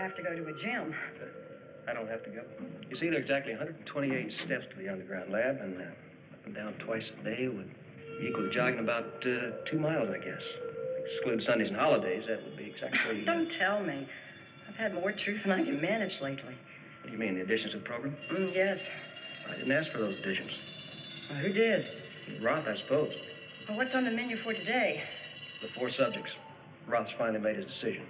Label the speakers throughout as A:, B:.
A: have to go to a gym.
B: I don't have to go. You see, there are exactly 128 steps to the underground lab, and up and down twice a day would equal to jogging about 2 miles, I guess. Exclude Sundays and holidays, that would be exactly...
A: Don't tell me. I've had more truth than I can manage lately.
B: What do you mean, the additions to the program?
A: Yes.
B: I didn't ask for those additions.
A: Well, who did?
B: Roth, I suppose.
A: Well, what's on the menu for today?
B: The 4 subjects. Roth's finally made his decision.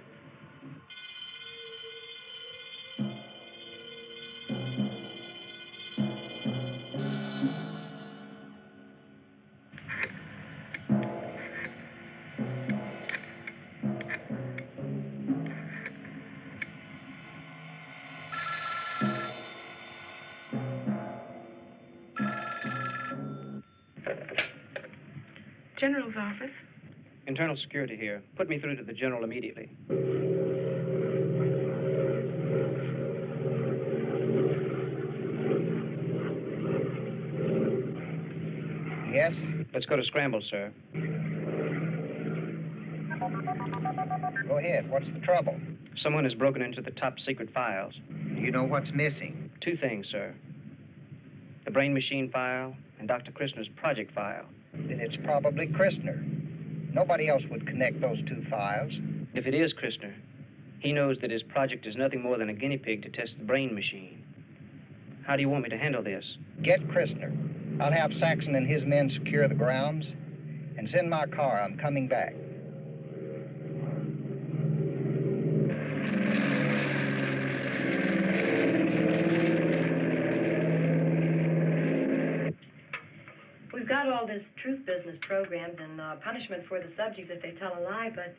C: General's office.
D: Internal security here. Put me through to the general immediately.
E: Yes?
D: Let's go to scramble, sir.
E: Go ahead. What's the trouble?
D: Someone has broken into the top secret files.
E: Do you know what's missing?
D: 2 things, sir. The brain machine file and Dr. Krishner's project file.
E: Then it's probably Krishner. Nobody else would connect those 2 files.
D: If it is Krishner, he knows that his project is nothing more than a guinea pig to test the brain machine. How do you want me to handle this?
E: Get Krishner. I'll have Saxon and his men secure the grounds. And send my car. I'm coming back.
A: We've got all this truth business programmed and punishment for the subjects if they tell a lie, but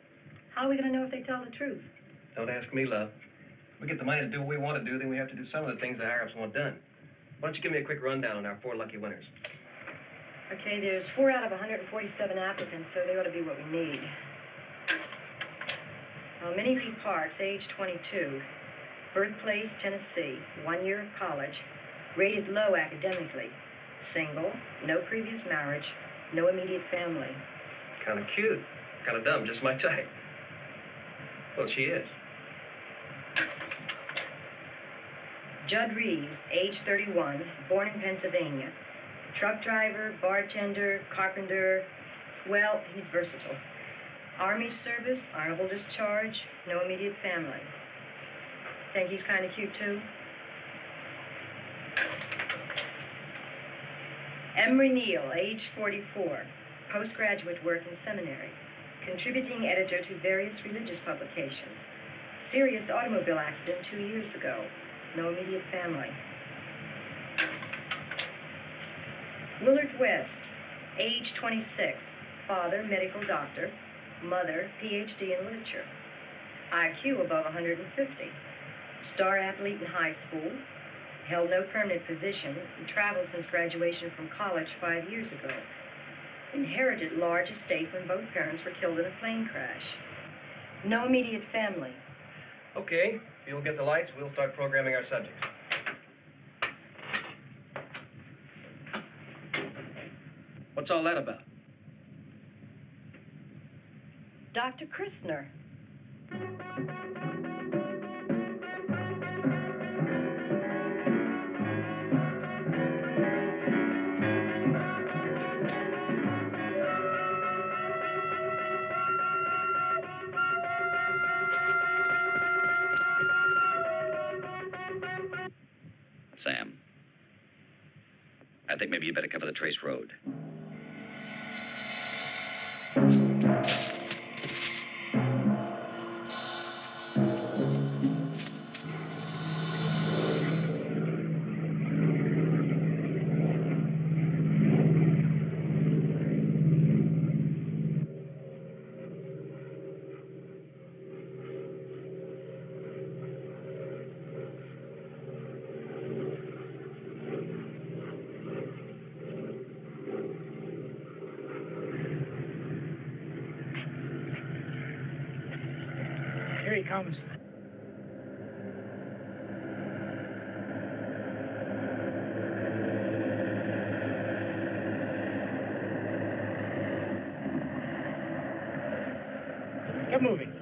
A: how are we going to know if they tell the truth?
B: Don't ask me, love. We get the money to do what we want to do, then we have to do some of the things the higher-ups want done. Why don't you give me a quick rundown on our 4 lucky winners?
A: Okay, there's 4 out of 147 applicants, so they ought to be what we need. Minnie Lee Parks, age 22. Birthplace, Tennessee. 1 year of college. Rated low academically. Single. No previous marriage. No immediate family.
B: Kind of cute. Kind of dumb, just my type. Well, she is.
A: Judd Reeves, age 31, born in Pennsylvania. Truck driver, bartender, carpenter. Well, he's versatile. Army service, honorable discharge, no immediate family. Think he's kind of cute, too? Emery Neal, age 44, postgraduate work in seminary. Contributing editor to various religious publications. Serious automobile accident 2 years ago. No immediate family. Willard West, age 26, father, medical doctor, mother, PhD in literature. IQ above 150. Star athlete in high school. Held no permanent position and traveled since graduation from college 5 years ago. Inherited large estate when both parents were killed in a plane crash. No immediate family.
B: Okay, if you'll get the lights, we'll start programming our subjects. What's all that about?
A: Dr. Krishner.
F: Sam, I think maybe you better cover the trace road.
G: Here he comes. Get moving.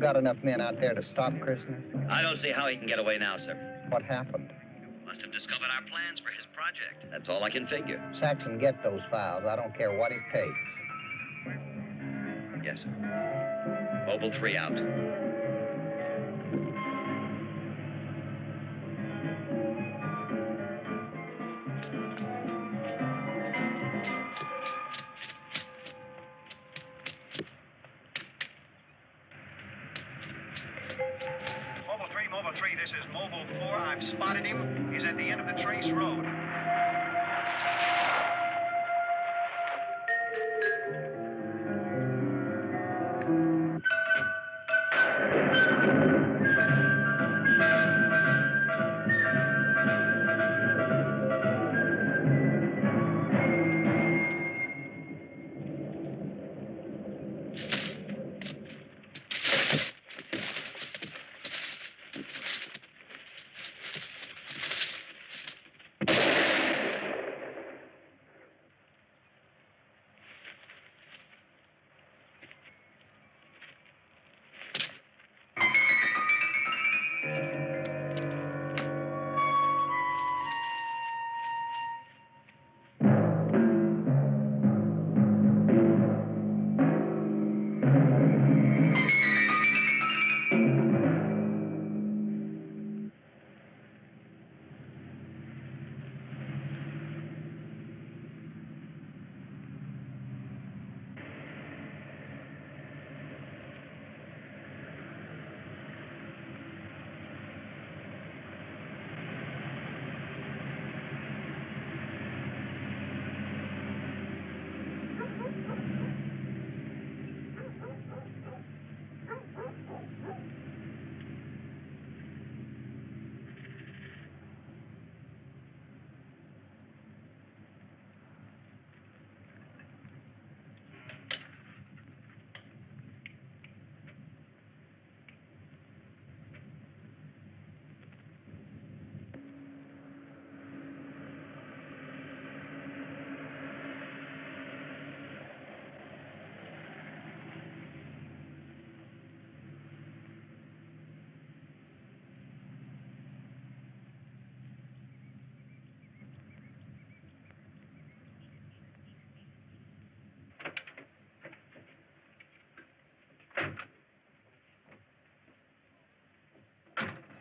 E: got enough men out there to stop Christner?
F: I don't see how he can get away now, sir.
E: What happened?
F: Must have discovered our plans for his project. That's all I can figure.
E: Saxon, get those files. I don't care what it takes.
F: Yes, sir. Mobile 3 out.
C: Mobile 3, this is Mobile 4. I've spotted him. He's at the end of the Trace Road.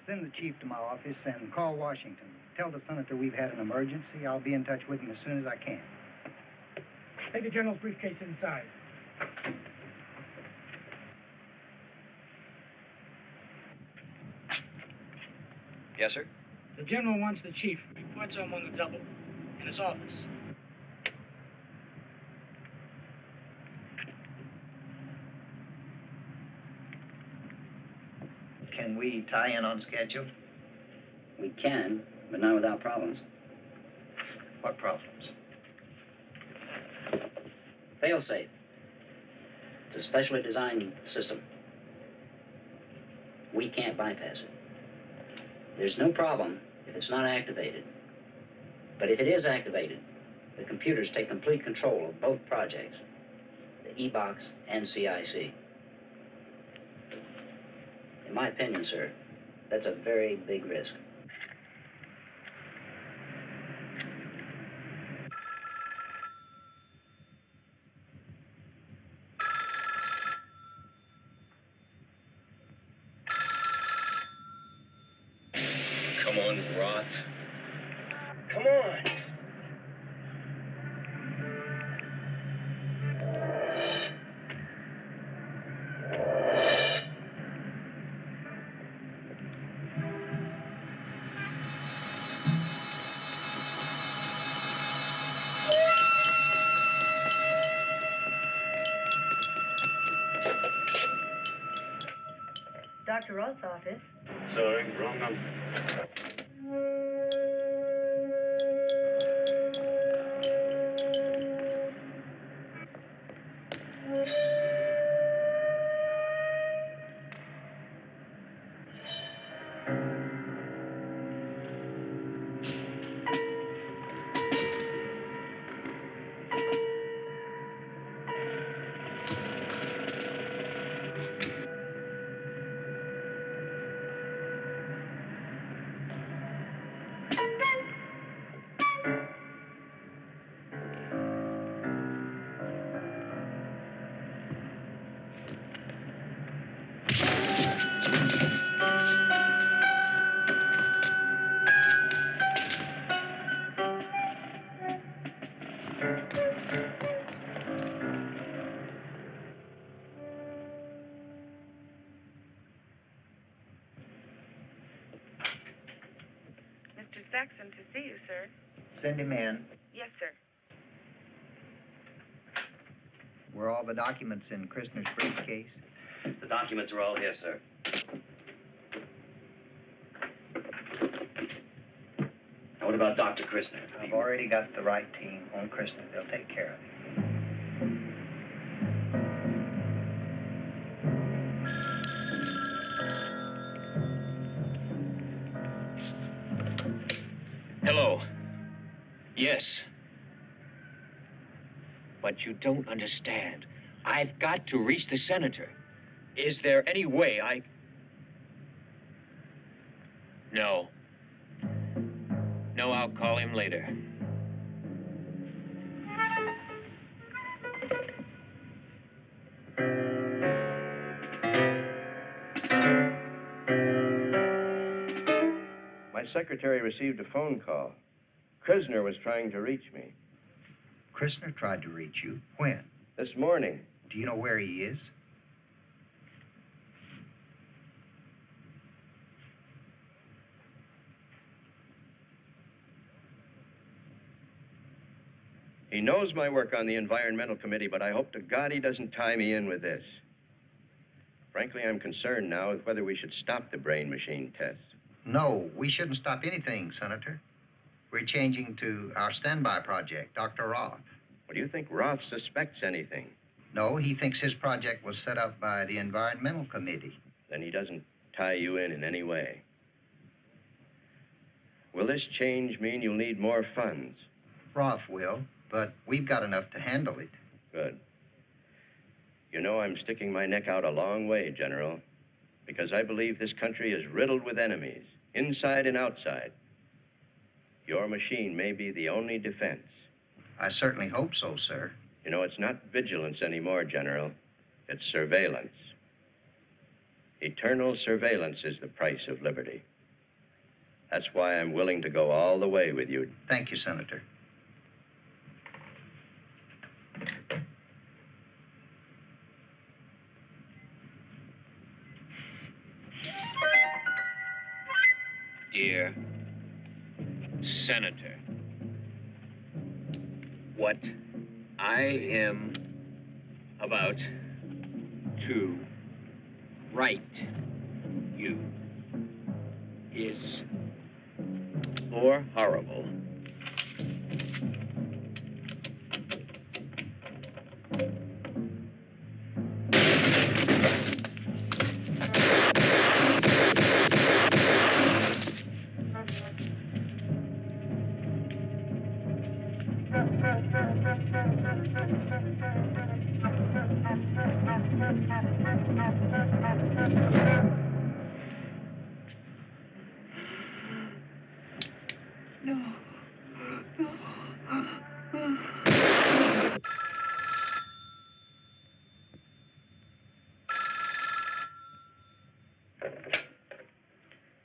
E: Send the chief to my office and call Washington. Tell the senator we've had an emergency. I'll be in touch with him as soon as I can.
G: Take the general's briefcase inside.
F: Yes, sir?
G: The general wants the chief. Reports on the double in his office.
E: Can we tie in on schedule?
H: We can, but not without problems.
E: What problems?
H: Failsafe. It's a specially designed system. We can't bypass it. There's no problem if it's not activated. But if it is activated, the computers take complete control of both projects, the E-Box and CIC. In my opinion, sir, that's a very big risk.
B: Come on, Roth. Come on.
A: Dr. Roth's office.
C: Sorry, wrong number.
I: Saxon to see you, sir.
E: Send him in.
I: Yes, sir.
E: Were all the documents in Christner's briefcase?
F: The documents are all here, sir. Now, what about Dr. Christner?
E: I've already got the right team on Christner. They'll take care of it.
J: Hello. Yes. But you don't understand. I've got to reach the senator. Is there any way I... No. No, I'll call him later.
K: My secretary received a phone call. Christner was trying to reach me.
E: Christner tried to reach you. When?
K: This morning.
E: Do you know where he is?
K: He knows my work on the Environmental Committee, but I hope to God he doesn't tie me in with this. Frankly, I'm concerned now with whether we should stop the brain machine tests.
E: No, we shouldn't stop anything, Senator. We're changing to our standby project, Dr. Roth.
K: Well, do you think Roth suspects anything?
E: No, he thinks his project was set up by the Environmental Committee.
K: Then he doesn't tie you in any way. Will this change mean you'll need more funds?
E: Roth will, but we've got enough to handle it.
K: Good. You know, I'm sticking my neck out a long way, General, because I believe this country is riddled with enemies, inside and outside. Your machine may be the only defense.
E: I certainly hope so, sir.
K: You know, it's not vigilance anymore, General. It's surveillance. Eternal surveillance is the price of liberty. That's why I'm willing to go all the way with you.
E: Thank you, Senator.
J: Dear Senator, what I am about to write you is more horrible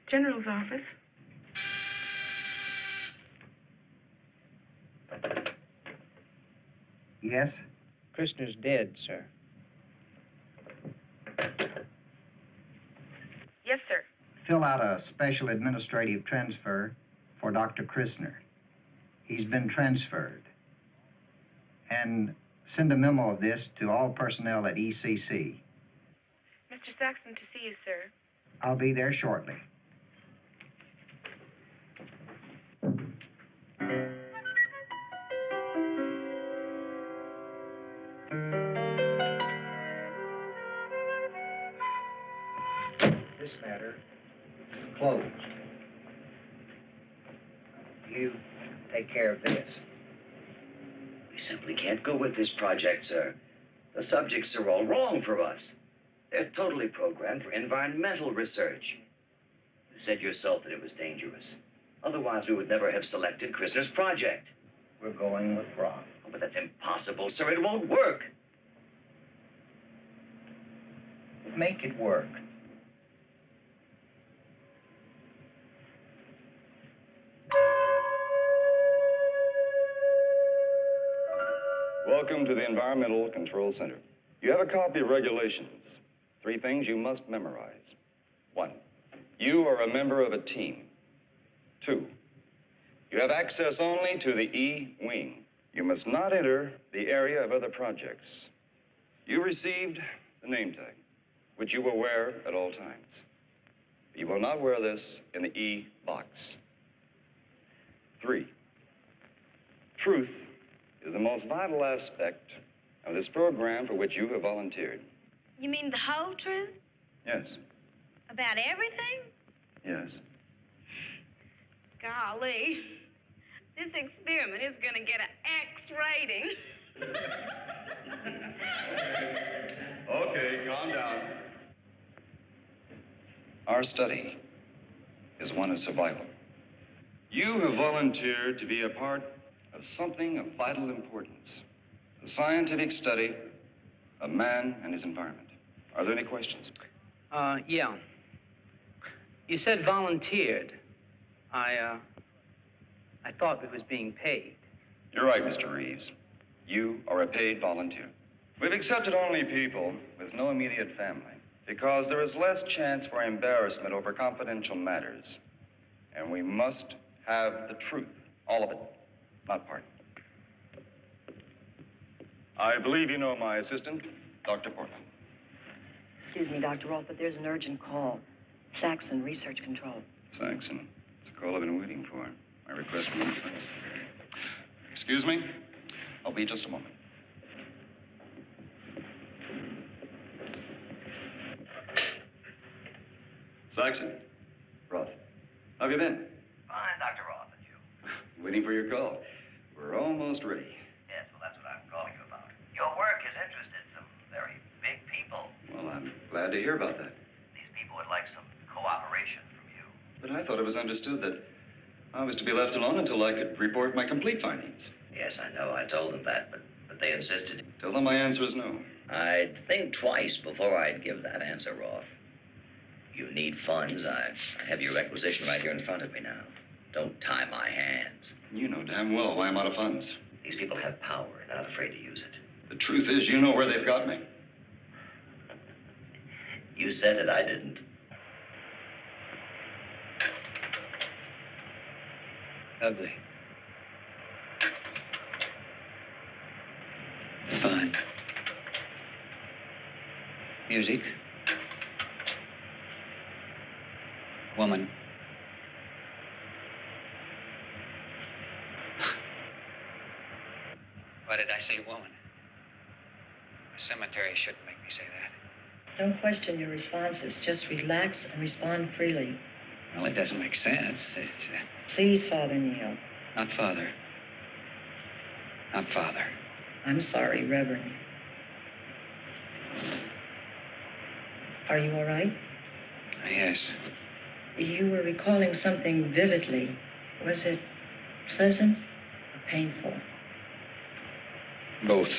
I: General's office.
E: Yes?
D: Christner's dead, sir.
I: Yes, sir.
E: Fill out a special administrative transfer for Dr. Christner. He's been transferred. And send a memo of this to all personnel at ECC.
I: Mr. Saxon to see you, sir.
E: I'll be there shortly. This matter is closed. You take care of this.
F: We simply can't go with this project, sir. The subjects are all wrong for us. They're totally programmed for environmental research. You said yourself that it was dangerous. Otherwise, we would never have selected Christner's project.
E: We're going with Roth.
F: Oh, but that's impossible, sir. It won't work.
E: Make it work.
L: Welcome to the Environmental Control Center. You have a copy of regulations. 3 things you must memorize. 1, you are a member of a team. 2, You have access only to the E wing. You must not enter the area of other projects. You received the name tag, which you will wear at all times. You will not wear this in the E box. 3, truth is the most vital aspect of this program for which you have volunteered.
M: You mean the whole truth?
L: Yes.
M: About everything?
L: Yes.
M: Golly, this experiment is going to get an X rating.
L: Okay, calm down. Our study is one of survival. You have volunteered to be a part of something of vital importance. The scientific study of man and his environment. Are there any questions?
D: Yeah. You said volunteered. I thought it was being paid.
L: You're right, Mr. Reeves. You are a paid volunteer. We've accepted only people with no immediate family because there is less chance for embarrassment over confidential matters. And we must have the truth, all of it, not part. I believe you know my assistant, Dr. Portman.
A: Excuse me, Dr. Roth, but there's an urgent call. Saxon, Research Control.
L: Saxon, it's a call I've been waiting for. I request a moment. Excuse me? I'll be just a moment. Saxon. Roth. How have you been?
F: Fine, Dr. Roth, and you?
L: Waiting for your call. We're almost ready.
F: Yes, well, that's what I'm calling you about. Your work has interested some very big people.
L: Well, I'm glad to hear about that.
F: These people would like some cooperation from you.
L: But I thought it was understood that I was to be left alone until I could report my complete findings.
F: Yes, I know. I told them that, but they insisted.
L: Tell them my answer is no.
F: I'd think twice before I'd give that answer, Roth. You need funds. I have your requisition right here in front of me now. Don't tie my hands.
L: You know damn well why I'm out of funds.
F: These people have power and they're not afraid to use it.
L: The truth is, you know where they've got me.
F: You said it, I didn't.
B: Ugly. Fine. Music. Woman. Why did I say woman? The cemetery shouldn't make me say that.
A: Don't question your responses. Just relax and respond freely.
B: Well, it doesn't make sense. It's,
A: Please, Father Neil.
B: not father. Not father.
A: I'm sorry, Reverend. Are you all right?
B: Yes.
A: You were recalling something vividly. Was it pleasant or painful?
B: Both.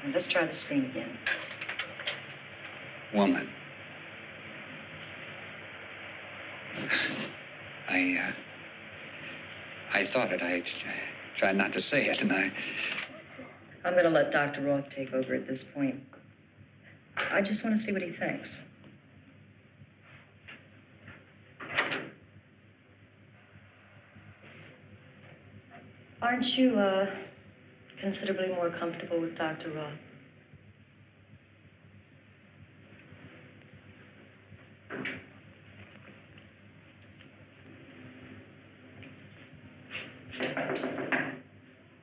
A: Well, let's try the screen again.
B: Woman. I thought it. I tried not to say it, and
A: I'm going to let Dr. Roth take over at this point. I just want to see what he thinks. Aren't you, considerably more comfortable with Dr. Roth?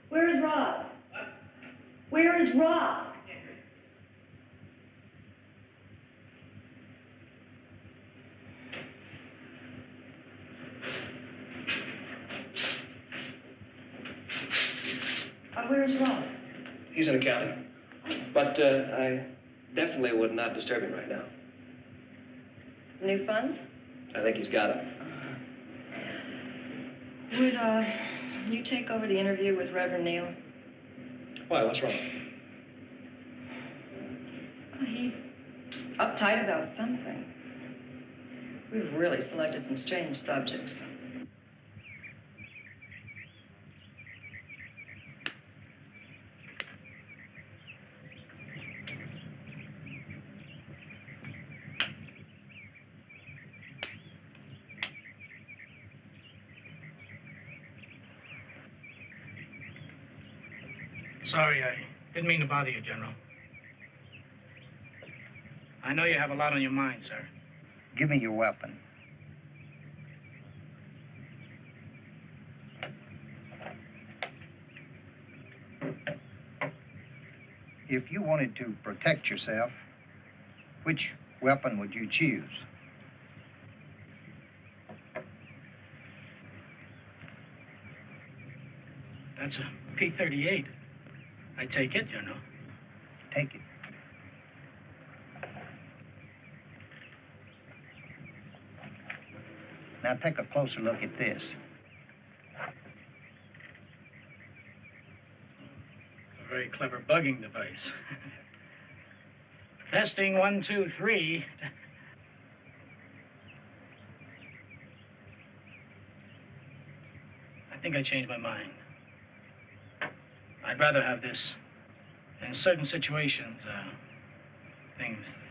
A: Where is Roth? Where is Roth? Where is Roth?
B: he's in accounting. But I definitely would not disturb him right now.
A: New funds?
B: I think he's got it.
A: Would, you take over the interview with Reverend Neil?
B: Why? What's wrong?
A: He's uptight about something. We've really selected some strange subjects.
G: Sorry, I didn't mean to bother you, General. I know you have a lot on your mind, sir.
E: Give me your weapon. If you wanted to protect yourself, which weapon would you choose?
G: That's a P-38. I take it, General.
E: Take it. Now take a closer look at this.
G: A very clever bugging device. Testing 1, 2, 3. I think I changed my mind. I'd rather have this. In certain situations,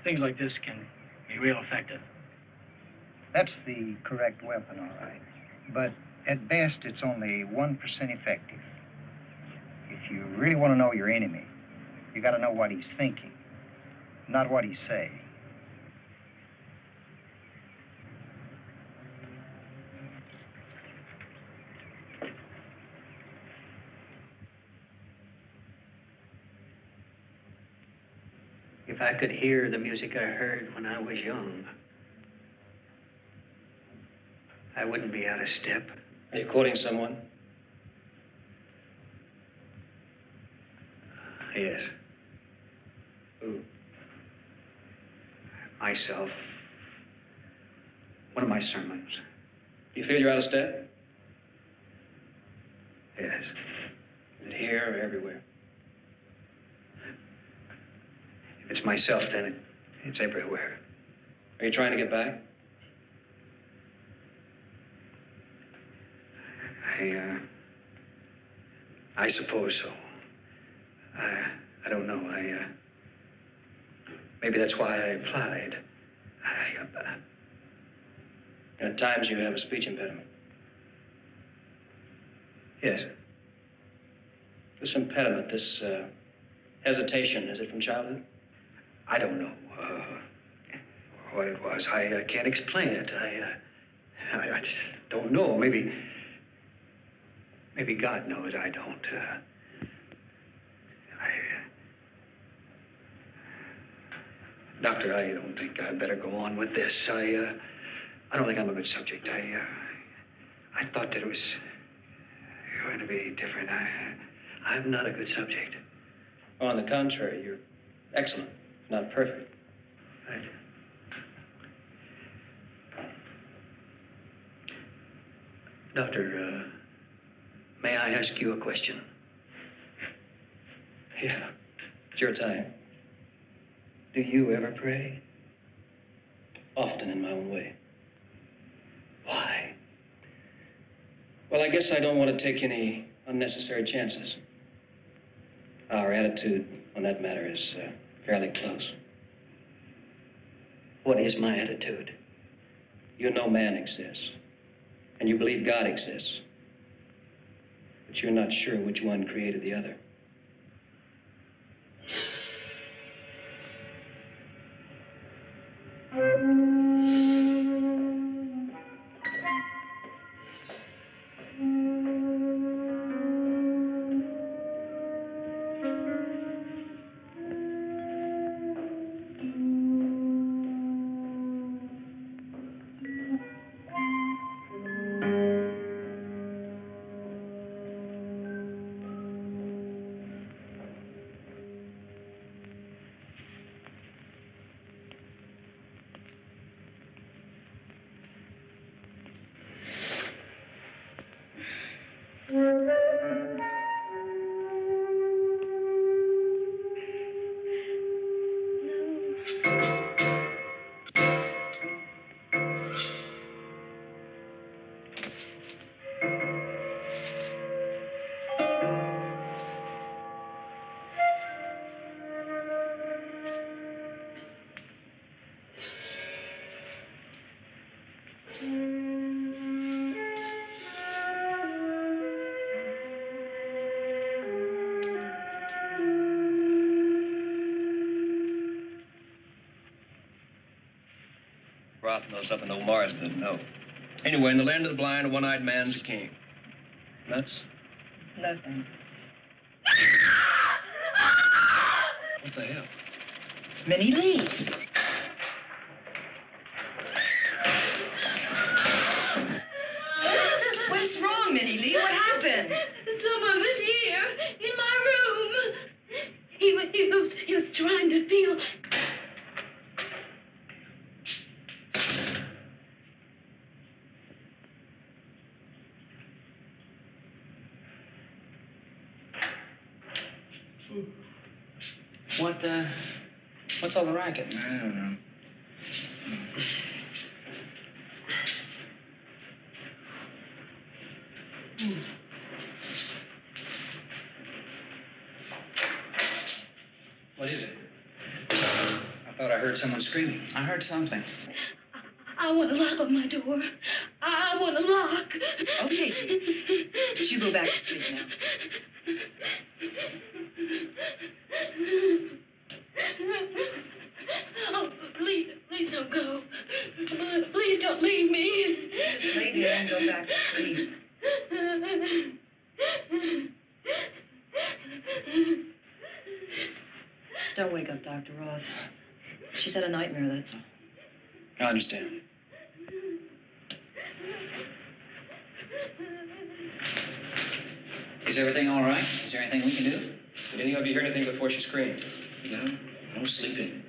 G: things like this can be real effective.
E: That's the correct weapon, all right. But at best, it's only 1% effective. If you really want to know your enemy, you got to know what he's thinking, not what he's saying.
N: If I could hear the music I heard when I was young, I wouldn't be out of step.
B: Are you quoting someone?
N: Yes. Who? Myself. One of my sermons.
B: You feel you're out of step?
N: Yes.
B: Is it here or everywhere?
N: If it's myself, then it's everywhere.
B: Are you trying to get back?
N: I suppose so. I don't know. Maybe that's why I applied.
B: At times you have a speech impediment.
N: Yes.
B: This impediment, this hesitation, is it from childhood?
N: I don't know what it was. I can't explain it. I just don't know. Maybe God knows. I don't. Doctor, I don't think I'd better go on with this. I don't think I'm a good subject. I thought that it was going to be different. I'm not a good subject.
B: Oh, on the contrary, you're excellent, not perfect.
N: Right. Doctor, may I ask you a question?
B: Yeah, it's your time.
N: Do you ever pray?
B: Often in my own way.
N: Why?
B: Well, I guess I don't want to take any unnecessary chances. Our attitude on that matter is fairly close.
N: What is my attitude?
B: You know man exists, and you believe God exists, but you're not sure which one created the other. Roth knows up in old Mars didn't know. Anyway, in the land of the blind, a one-eyed man's a king. Nuts?
A: Nothing.
B: What the hell?
A: Minnie Lee. What's wrong, Minnie Lee? What happened?
M: Someone was here in my room. He was trying to feel.
D: What's all the racket?
N: I don't know.
D: What is it?
N: I thought I heard someone screaming.
D: I heard something.
M: I want to lock on my door. I want to lock.
A: Okay, dear. But you go back to sleep now.
M: Oh, please don't go. Please don't leave me.
A: Just lay there and go back to sleep. Don't wake up, Dr. Roth. She's had a nightmare, that's all.
D: I understand.
N: Is everything all right? Is there anything we can do?
B: Did any of you hear anything before she screamed?
N: No sleeping.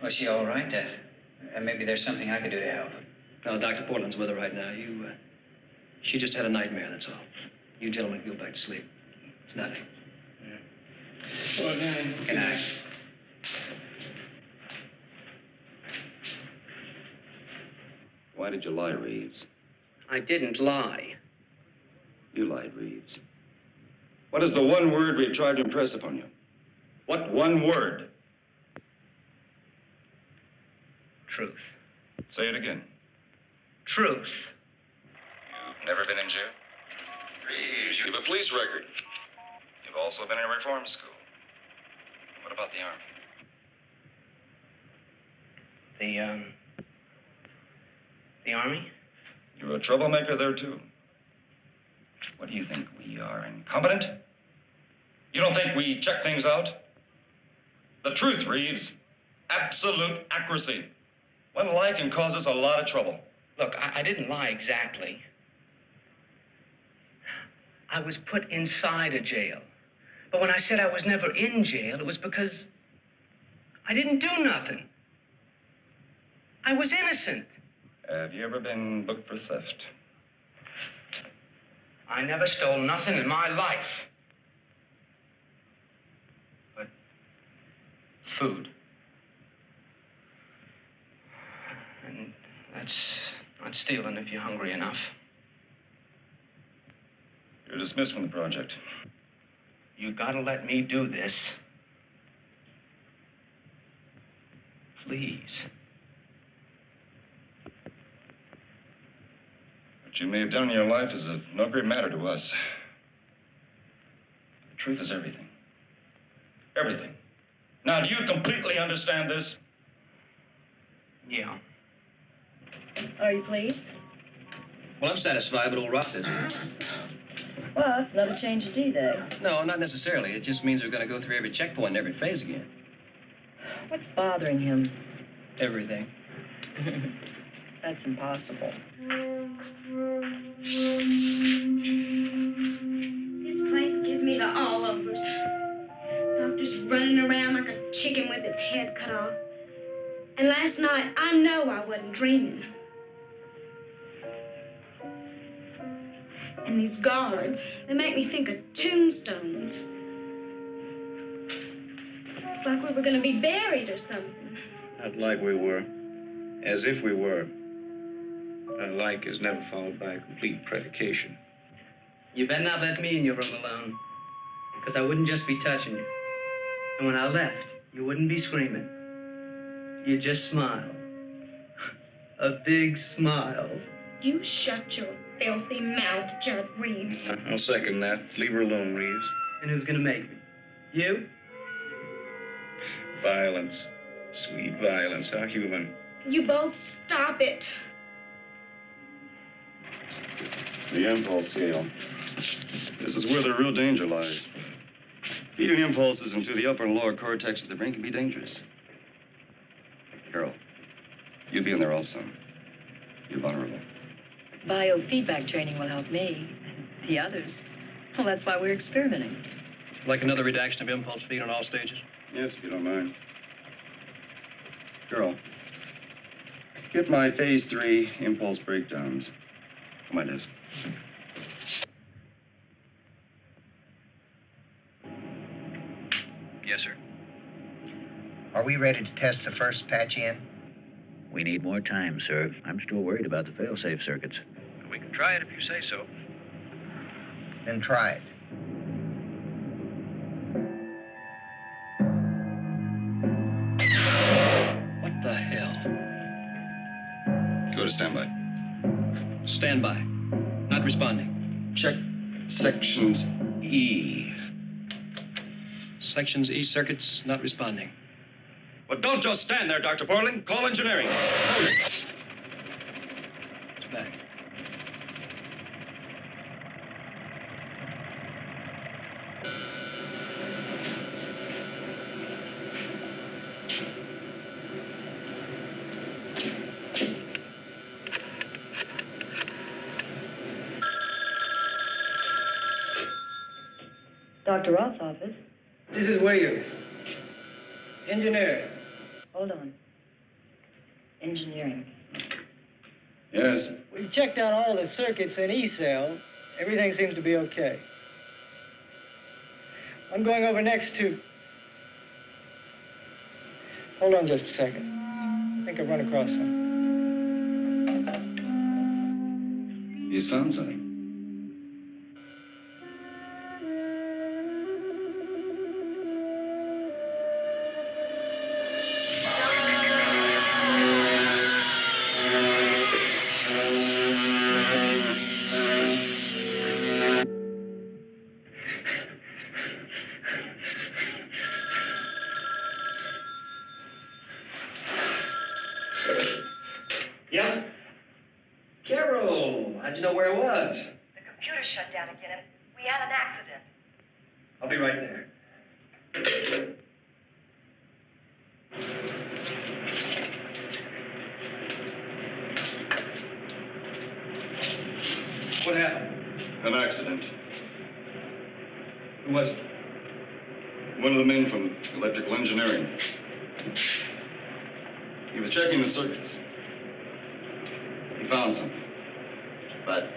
N: Was she all right? Maybe there's something I could do to help.
B: No, Dr. Portland's with her right now. She just had a nightmare, that's all. You gentlemen go back to sleep. It's nothing.
N: Good night.
L: Why did you lie, Reeves?
D: I didn't lie.
L: You lied, Reeves. What is the one word we tried to impress upon you? What one word?
D: Truth.
L: Say it again.
D: Truth.
L: You've never been in jail? Reeves, you have a police record. You've also been in a reform school. What about the Army?
D: The Army?
L: You're a troublemaker there, too. What do you think? We are incompetent? You don't think we check things out? The truth, Reeves. Absolute accuracy. One lie can cause us a lot of trouble.
D: Look, I didn't lie exactly. I was put inside a jail. But when I said I was never in jail, it was because I didn't do nothing. I was innocent.
L: Have you ever been booked for theft?
D: I never stole nothing in my life. But food. And that's not stealing if you're hungry enough.
L: You're dismissed from the project.
D: You gotta let me do this. Please.
L: What you may have done in your life is of no great matter to us. The truth is everything. Everything. Now, do you completely understand this?
D: Yeah.
A: Are you pleased?
B: Well, I'm satisfied, but old Roth isn't.
A: Well, it's another change of D-Day.
B: No, not necessarily. It just means we're going to go through every checkpoint and every phase again.
A: What's bothering him?
B: Everything.
A: That's impossible.
M: This place gives me the all-overs. Doctor's running around like a chicken with its head cut off. And last night, I know I wasn't dreaming. And these guards, they make me think of tombstones. It's like we were going to be buried or something.
N: Not like we were. As if we were. A like is never followed by a complete predication.
D: You better not let me in your room alone. Because I wouldn't just be touching you. And when I left, you wouldn't be screaming. You'd just smile. A big smile.
M: You shut your filthy mouth, Judd Reeves.
N: I'll second that. Leave her alone, Reeves.
D: And who's gonna make me? You?
N: Violence. Sweet violence. How human.
M: You both stop it.
L: The impulse scale. This is where the real danger lies. Feeding impulses into the upper and lower cortex of the brain can be dangerous. Carol, you be in there also. You're vulnerable.
A: Biofeedback training will help me. The others. Well, that's why we're experimenting.
B: Like another redaction of impulse feed on all stages?
L: Yes, if you don't mind. Carol, get my phase 3 impulse breakdowns on my desk.
J: Yes, sir.
E: Are we ready to test the first patch in?
O: We need more time, sir. I'm still worried about the fail-safe circuits.
J: We can try it if you say so.
E: Then try it.
B: What the hell?
L: Go to standby.
B: Standby. Not responding.
L: Check sections E.
B: Sections E circuits not responding.
L: Well, don't just stand there, Dr. Portland. Call engineering.
B: It's back.
A: Dr. Roth's office.
G: This is Williams. Engineer.
A: Hold on. Engineering.
L: Yes.
G: We've checked out all the circuits in E-cell. Everything seems to be okay. I'm going over next to... Hold on just a second. I think I've run across something.
L: He's found something.
B: Yeah? Carol, how'd you know where it was?
A: The computer shut down again and we had an accident.
B: I'll be right there. What happened?
L: An accident.
B: Who was it?
L: One of the men from electrical engineering. He was checking the circuits. He found something. But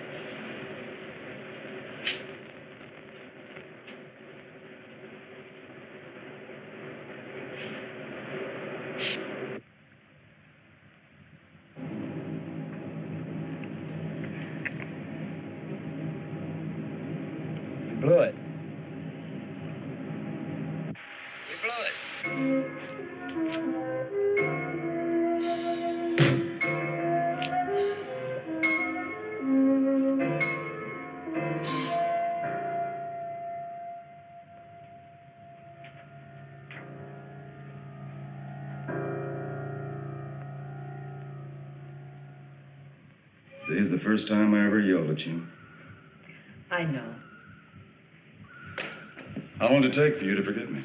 B: You blew it.
J: We blew it.
L: today's the first time I ever yelled at you.
A: I know.
L: How long did it take for you to forgive me?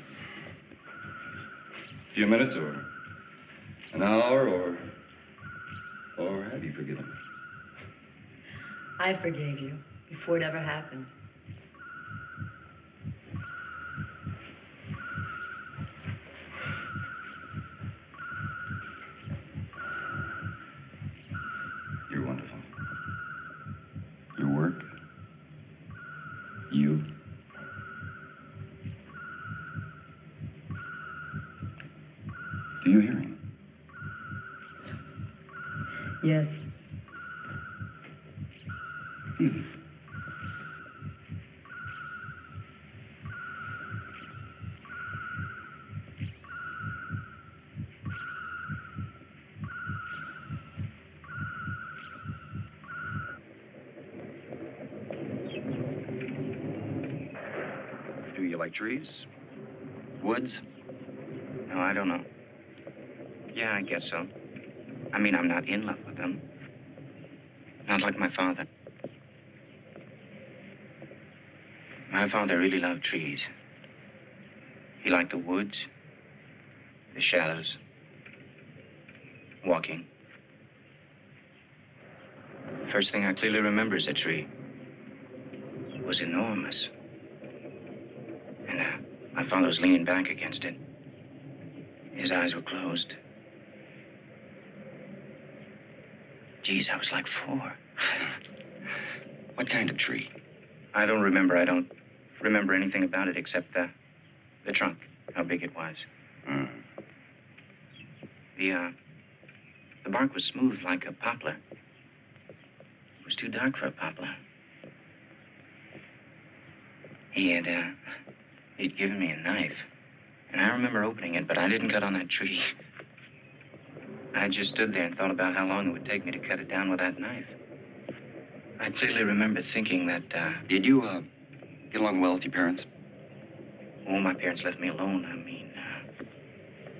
L: A few minutes or an hour or have you forgiven me?
A: I forgave you before it ever happened.
L: You're wonderful. Your work, you. Do you hear him?
A: Yes.
L: Feel it.
J: Do you like trees? Woods? No, I don't know. Yeah, I guess so.
P: I mean, I'm not in love with them. Not like my father. My father really loved trees. He liked the woods, the shadows, walking. The first thing I clearly remember is a tree. It was enormous. And my father was leaning back against it. His eyes were closed. Geez, I was like 4.
Q: What kind of tree?
P: I don't remember. I don't remember anything about it except the trunk, how big it was.
Q: Mm.
P: The bark was smooth like a poplar. It was too dark for a poplar. He'd given me a knife, and I remember opening it, but I didn't cut on that tree. I just stood there and thought about how long it would take me to cut it down with that knife. I clearly remember thinking that,
Q: Did you, get along well with your parents?
P: Oh, my parents left me alone. I mean,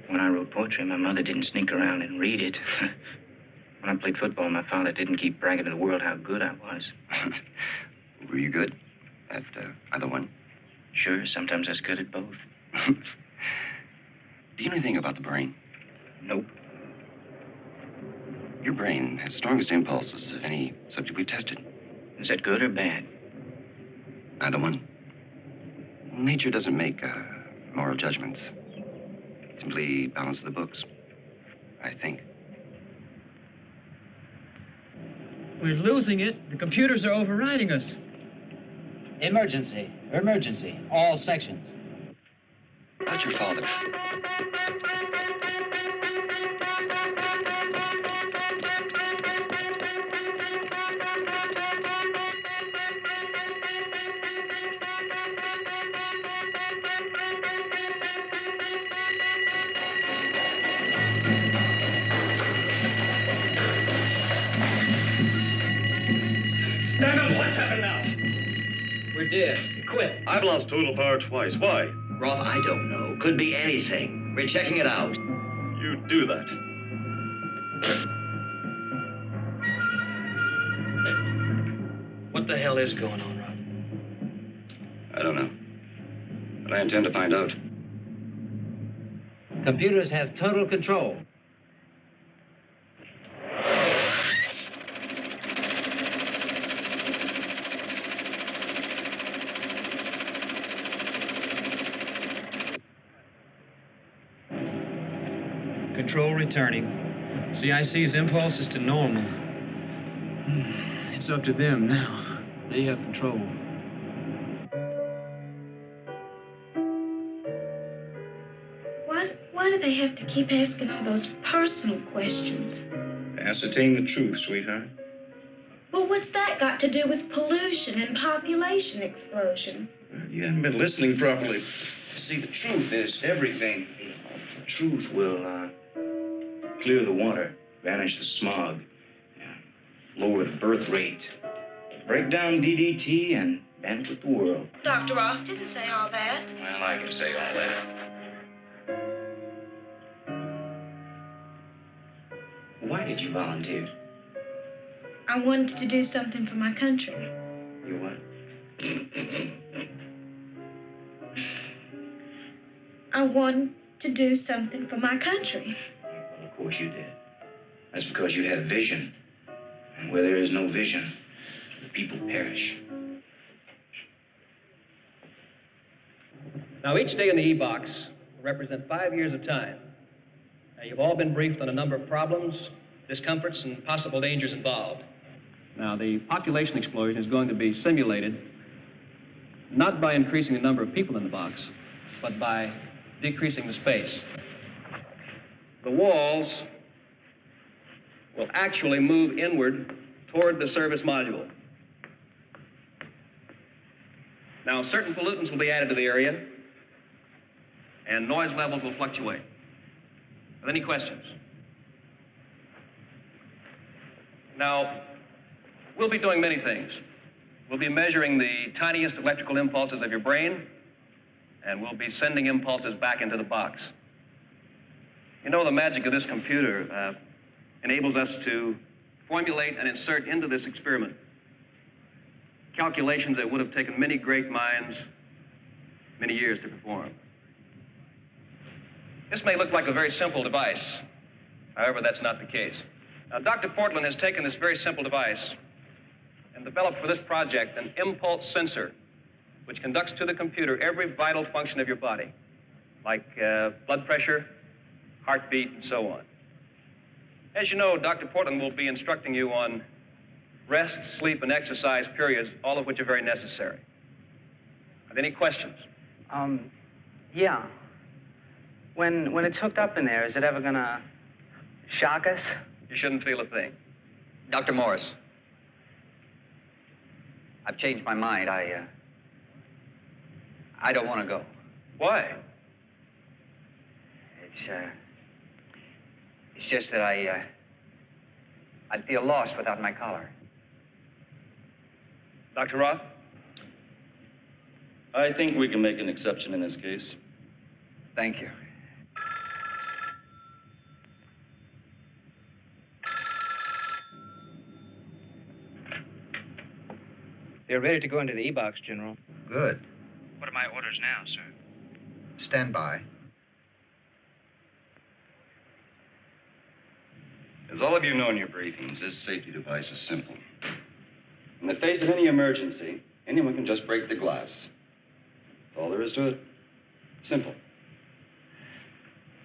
P: when I wrote poetry, my mother didn't sneak around and read it. When I played football, my father didn't keep bragging to the world how good I was.
Q: Were you good at either one?
P: Sure, sometimes I was good at both.
Q: Do you know anything about the brain?
P: Nope.
Q: Your brain has strongest impulses of any subject we've tested.
P: Is that good or bad?
Q: Either one. Nature doesn't make moral judgments. It simply balances the books, I think.
G: We're losing it. The computers are overriding us.
R: Emergency. Emergency. All sections.
Q: About your father.
C: Stand up. What's happened now?
B: We're dead. Quit.
S: I've lost total power twice. Why?
F: Roth, I don't know. Could be anything. We're checking it out.
S: You do that.
B: What the hell is going on, Rob?
S: I don't know. But I intend to find out.
R: Computers have total control.
T: Control returning. CIC's impulse is to normal. It's up to them now. They have control.
M: Why do they have to keep asking all those personal questions?
S: Ascertain the truth, sweetheart.
M: Well, what's that got to do with pollution and population explosion?
S: You haven't been listening properly.
P: See, the truth is everything. The truth will clear the water, banish the smog, lower the birth rate, break down DDT, and benefit the world.
M: Dr. Roth didn't say all that.
P: Well, I can say all that. Why did you volunteer?
M: I wanted to do something for my country.
P: You what?
M: I wanted to do something for my country.
P: Well, of course you did. That's because you have vision. And where there is no vision, the people perish.
B: Now, each day in the E-box will represent 5 years of time. Now, you've all been briefed on a number of problems, discomforts, and possible dangers involved. Now, the population explosion is going to be simulated not by increasing the number of people in the box, but by decreasing the space. The walls will actually move inward toward the service module. Now, certain pollutants will be added to the area, and noise levels will fluctuate. Are there any questions? Now, we'll be doing many things. We'll be measuring the tiniest electrical impulses of your brain, and we'll be sending impulses back into the box. You know, the magic of this computer, enables us to formulate and insert into this experiment calculations that would have taken many great minds many years to perform. This may look like a very simple device. However, that's not the case. Now, Dr. Portland has taken this very simple device and developed for this project an impulse sensor which conducts to the computer every vital function of your body, like blood pressure, heartbeat, and so on. As you know, Dr. Portland will be instructing you on rest, sleep, and exercise periods, all of which are very necessary. Are there any questions?
D: Yeah. When it's hooked up in there, is it ever gonna shock us?
B: You shouldn't feel a thing.
U: Dr. Morris, I've changed my mind. I don't want to go.
B: Why?
U: It's just that I'd feel lost without my collar.
B: Dr. Roth?
L: I think we can make an exception in this case.
U: Thank you.
R: They're ready to go into the E-box, General.
E: Good.
P: What are my orders now, sir?
E: Stand by.
L: As all of you know in your briefings, this safety device is simple. In the face of any emergency, anyone can just break the glass. That's all there is to it. Simple.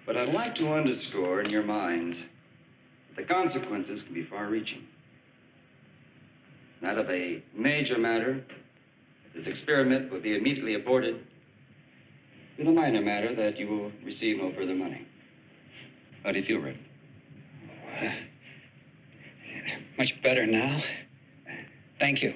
L: But I'd like to underscore in your minds that the consequences can be far-reaching. That of a major matter, this experiment will be immediately aborted, with a minor matter that you will receive no further money. How do you feel, Red?
N: Much better now. Thank you.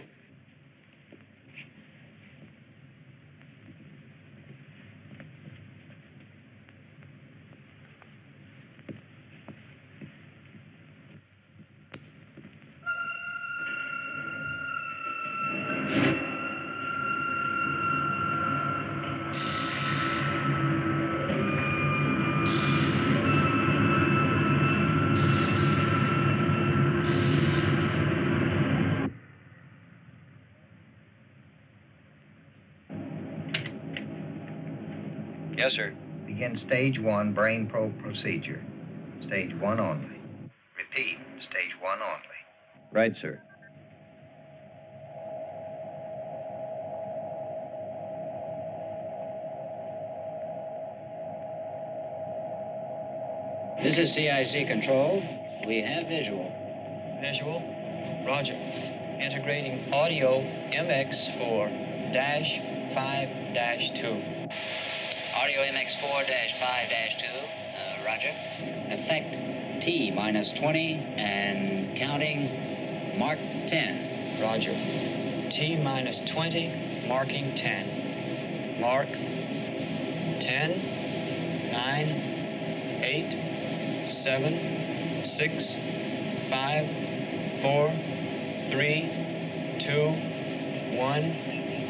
J: Yes, sir.
E: Begin stage 1 brain probe procedure. Stage 1 only. Repeat, stage 1 only.
O: Right, sir.
R: This is CIC control. We have visual.
T: Visual? Roger. Integrating audio MX4-5-2.
R: Audio MX4-5-2. Roger. Effect T-20 and counting mark 10.
T: Roger. T-20, marking 10. Mark 10, 9, 8, 7, 6, 5, 4, 3, 2, 1.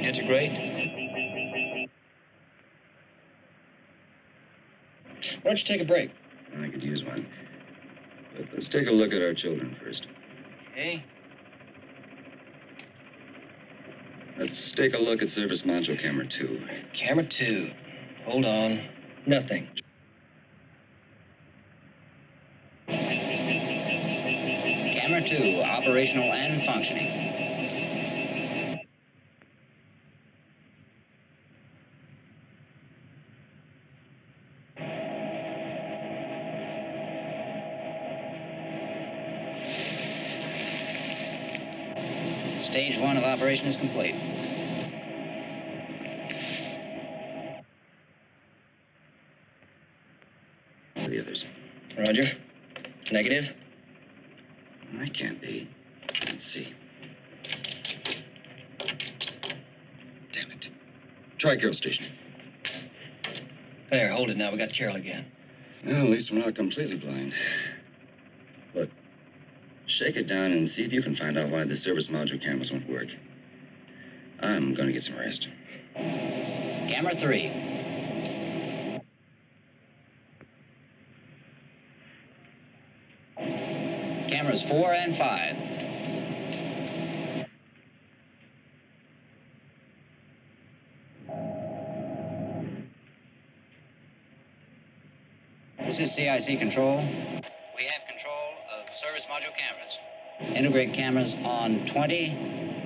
T: Integrate.
L: Why don't you take a break? I could use one. But let's take a look at our children first.
R: Okay.
L: Let's take a look at service module camera 2.
R: Camera 2. Hold on. Nothing. Camera 2, operational and functioning. Stage 1 of operation is complete.
L: The others.
R: Roger. Negative.
L: I can't be. Let's see. Damn it. Try Carol Station.
R: There, hold it now. We got Carol again.
L: Well, at least we're not completely blind. Look, shake it down and see if you can find out why the service module cameras won't work. I'm gonna get some rest.
R: Camera 3. cameras 4 and 5. This is CIC control. We have control of service module cameras. Integrate cameras on 20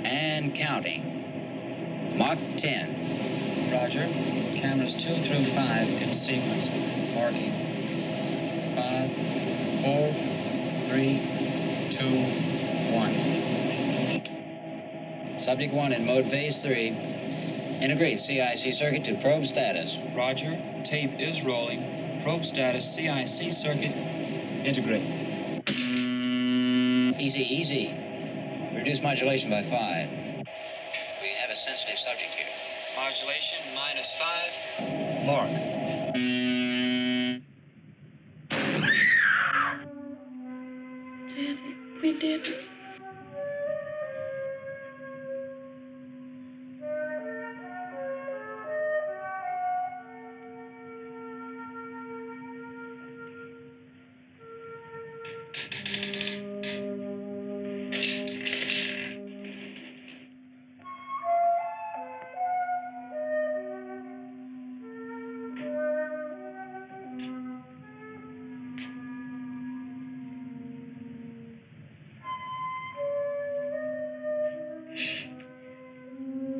R: and counting. Mark 10.
T: Roger. Cameras 2 through 5 in sequence. Marking 5, 4, 3, 2, 1.
R: Subject 1 in mode phase 3. Integrate CIC circuit to probe status.
T: Roger. Tape is rolling. Probe status CIC circuit. Integrate.
R: Easy, easy. Reduce modulation by 5. We have a sensitive subject here.
T: Modulation -5. Mark.
M: Daddy, we did it.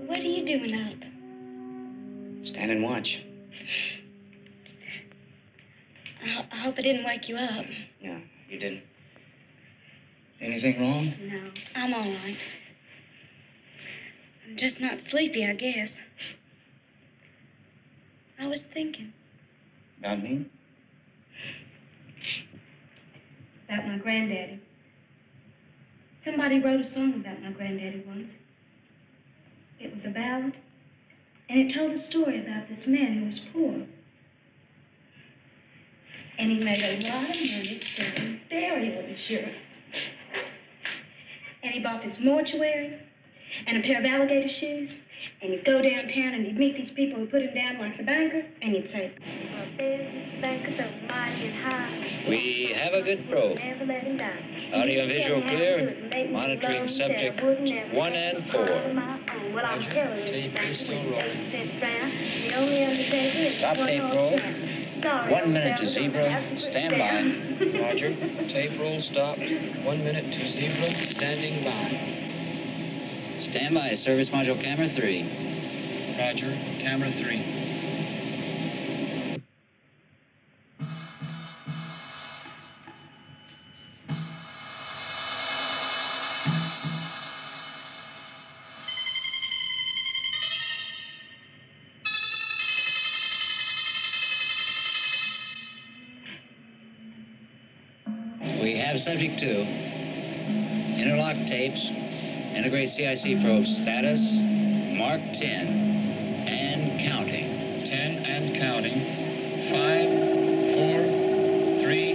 M: What are you doing up?
P: Stand and watch.
M: I hope I didn't wake you up.
P: No, you didn't.
T: Anything wrong?
M: No, I'm all right. I'm just not sleepy, I guess. I was thinking
P: About me?
M: about my granddaddy. Somebody wrote a song about my granddaddy once. It was a ballad, and it told a story about this man who was poor. And he made a lot of money selling burial insurance. And he bought this mortuary and a pair of alligator shoes. And you'd go downtown and you'd meet these people who put him down like the banker, and you'd say, "Our business bankers are mighty and high.
R: We have a good probe.
M: Never let him die.
R: Audio visual clear. Monitoring subject 1 and 4.
M: Well, I'm telling you,
T: Tape is still rolling.
M: the only undertaker is
R: Stop tape roll. 1 minute to zebra. Stand by.
T: Roger. Tape roll stopped. 1 minute to zebra. Standing by.
R: Stand by. Service module camera 3.
T: Roger. Camera 3.
R: We have subject 2. Interlock tapes. Integrate CIC probe status. Mark 10. And counting.
T: 10 and counting. 5, 4, 3,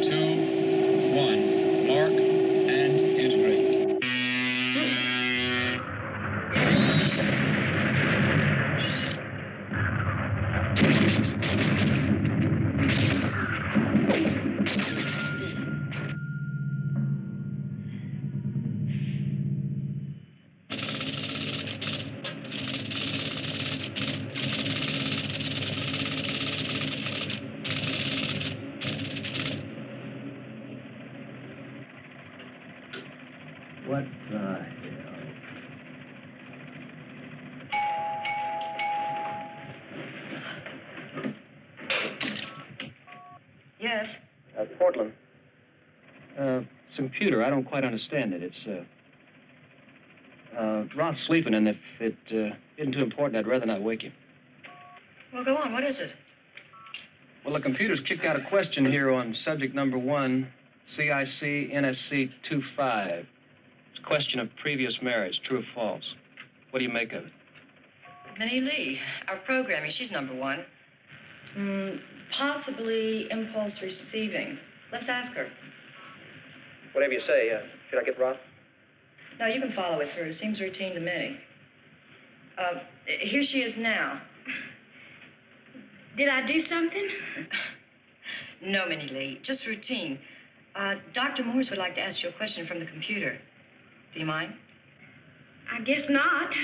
T: 2, 1. Mark and integrate.
B: What the hell?
A: Yes.
B: Portland. It's a computer. I don't quite understand it. It's, Ron's sleeping, and if it isn't too important, I'd rather not wake him.
A: Well, go on. What is it?
B: Well, the computer's kicked out a question here on subject number 1, CIC NSC 25. It's a question of previous marriage, true or false. What do you make of it?
A: Minnie Lee, our programming. She's number 1. Possibly impulse receiving. Let's ask her.
B: Whatever you say. Should I get Ron?
A: No, you can follow it through. Seems routine to me. Here she is now.
M: Did I do something?
A: No, Minnie Lee. Just routine. Dr. Morse would like to ask you a question from the computer. Do you mind?
M: I guess not.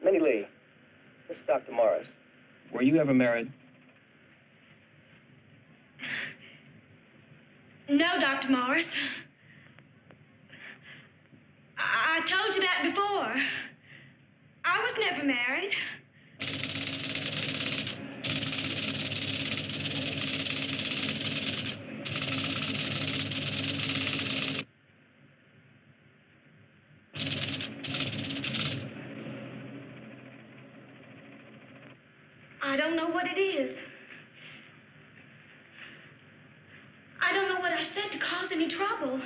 B: Minnie Lee, this is Dr. Morris. Were you ever married?
M: No, Dr. Morris. I told you that before. I was never married. I don't know what it is. I don't know what I said to cause any trouble.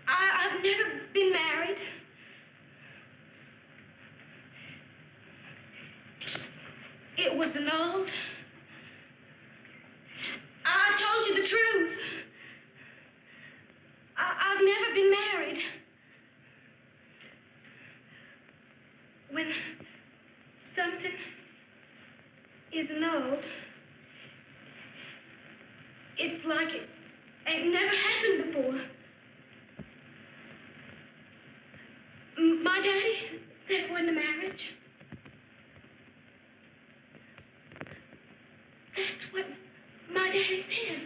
M: I've never been married. It was annulled. I told you the truth. I've never been married. When something is annulled, it's like it ain't never happened before. My daddy said it wasn't a marriage. That's what my daddy said.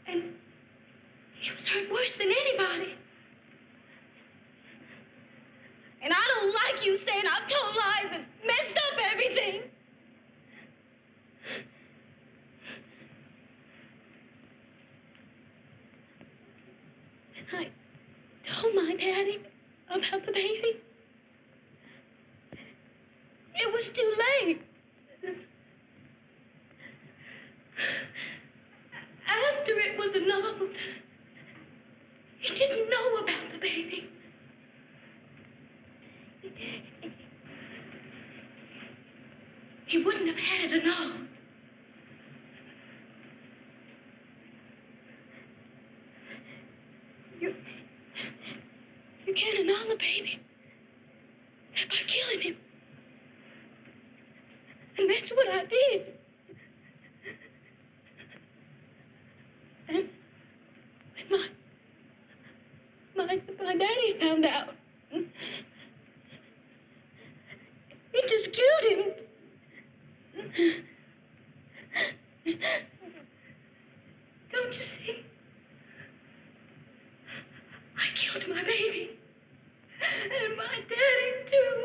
M: And he was hurt worse than anybody. And I don't like you saying I've told lies and messed up everything. I told my daddy about the baby. It was too late. After it was annulled, he didn't know about the baby. He wouldn't have had it annulled. You can't annul a baby by killing him. And that's what I did. And when my daddy found out, he just killed him. Don't you see? I killed my baby. And my daddy, too.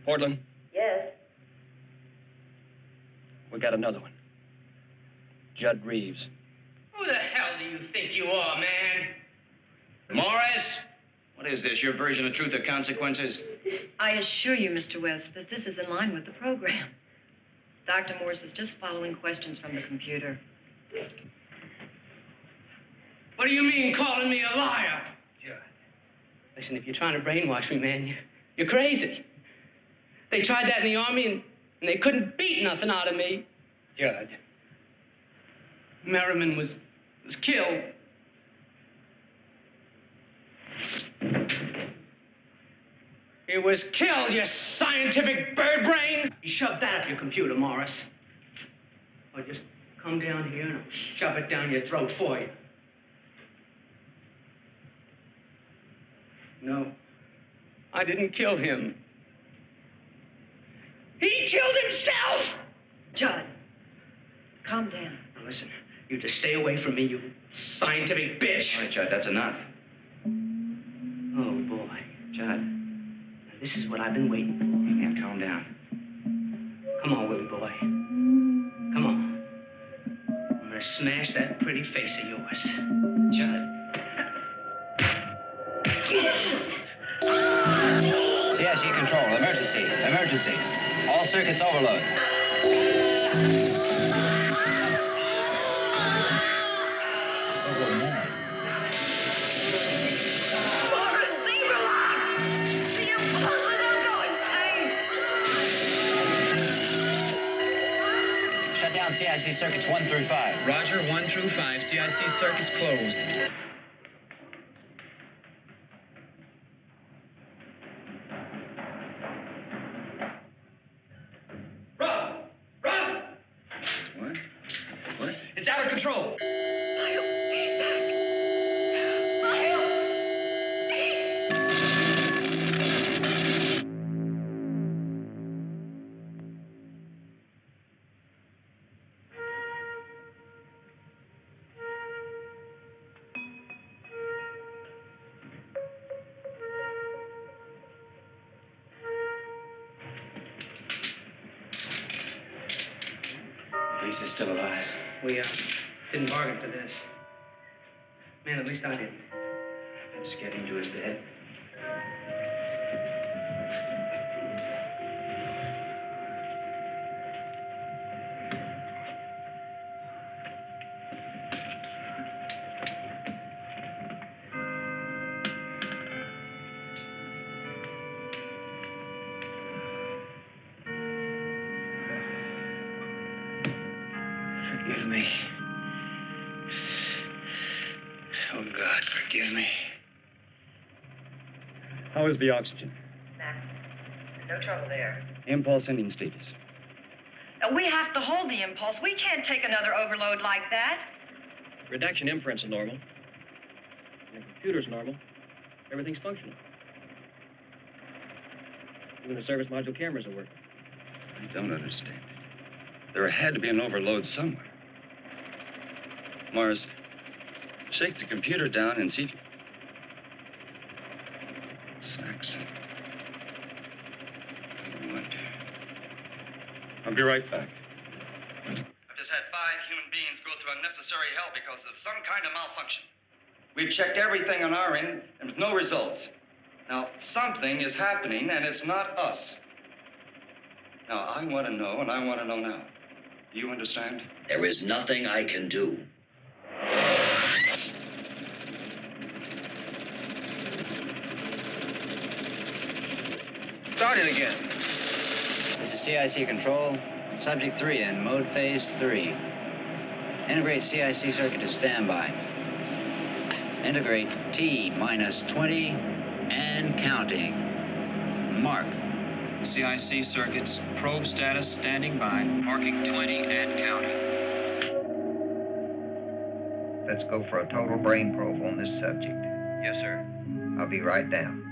B: Portland,
A: Yes.
B: we got another one. Judd Reeves.
D: Who the hell do you think you are, man?
J: Morris? What is this, your version of Truth or Consequences?
A: I assure you, Mr. West, that this is in line with the program. Dr. Morse is just following questions from the computer.
D: What do you mean, calling me a liar? Judd. Listen, if you're trying to brainwash me, man, you're crazy. They tried that in the Army, and they couldn't beat nothing out of me.
N: Judd.
D: Merriman was killed. He was killed, you scientific bird brain! You shove that up your computer, Morris. Or just come down here and I'll shove it down your throat for you. No, I didn't kill him. He killed himself!
A: Judd, calm down.
D: Now listen, you just stay away from me, you scientific bitch.
J: All right, Judd, that's enough.
D: Oh, boy.
J: Judd.
D: Now, this is what I've been waiting for.
J: Yeah, calm down.
D: Come on, Willie boy. Come on. I'm gonna smash that pretty face of yours. Judd.
R: CIC control, emergency, emergency. All circuits overload. Shut down CIC circuits 1 through 5.
T: Roger, 1 through 5. CIC circuits closed. It's out of control.
D: At least they're still alive. We, didn't bargain for this. Man, at least I didn't. I'd get him to his bed.
N: Forgive me. Oh, God, forgive me.
H: How is the oxygen?
A: No trouble there.
H: Impulse ending status.
A: We have to hold the impulse. We can't take another overload like that.
B: Reduction imprints are normal. The computer's normal. Everything's functional. Even the service module cameras are working.
S: I don't understand. There had to be an overload somewhere. Mars, shake the computer down and see if you... Saxon. I wonder. I'll be right back.
L: I've just had 5 human beings go through unnecessary hell because of some kind of malfunction. We've checked everything on our end, and with no results. Now, something is happening, and it's not us. Now, I want to know, and I want to know now. Do you understand?
F: There is nothing I can do.
T: Start it again.
R: This is CIC control. Subject 3 in mode phase 3. Integrate CIC circuit to standby. Integrate T-20 and counting. Mark.
T: CIC circuits, probe status standing by, marking 20 and counting.
E: Let's go for a total brain probe on this subject.
B: Yes, sir.
E: I'll be right down.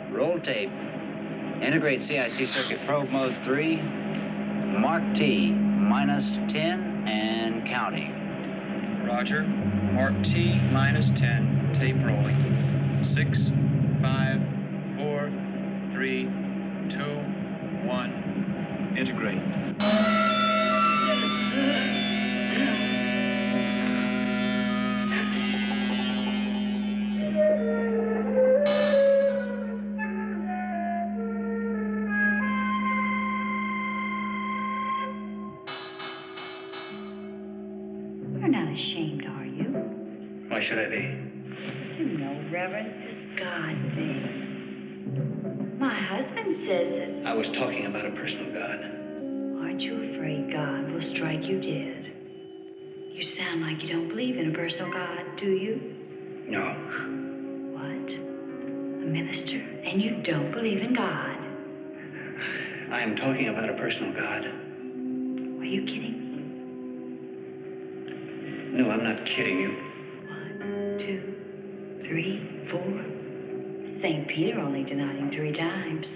R: Roll tape. Integrate CIC circuit probe mode 3. Mark T-10 and counting.
T: Roger. Mark T-10. Tape rolling. 6, 5, 4, 3, 2, 1. Integrate.
V: You're not ashamed, are you?
D: Why should I be?
V: You know, Reverend, it's God thing. My husband says it.
D: I was talking about a personal God.
V: Aren't you afraid God will strike you dead? You sound like you don't believe in a personal God, do you?
N: No.
V: What? A minister? And you don't believe in God?
N: I am talking about a personal God.
V: Are you kidding me?
N: No, I'm not kidding you.
V: 1, 2, 3, 4. St. Peter only denied him 3 times.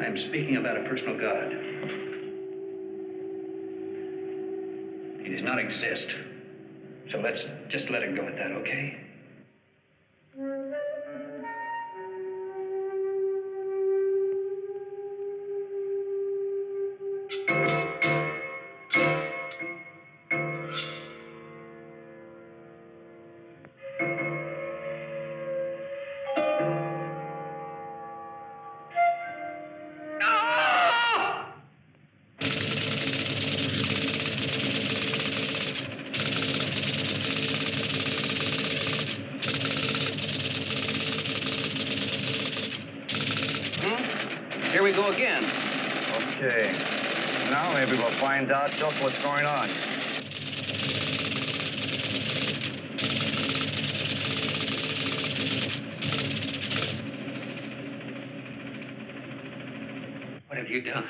N: I am speaking about a personal God. He does not exist. So let's just let it go at that, okay?
U: Here we go again. Okay. Now maybe we'll find out just what's going on.
N: What have you done?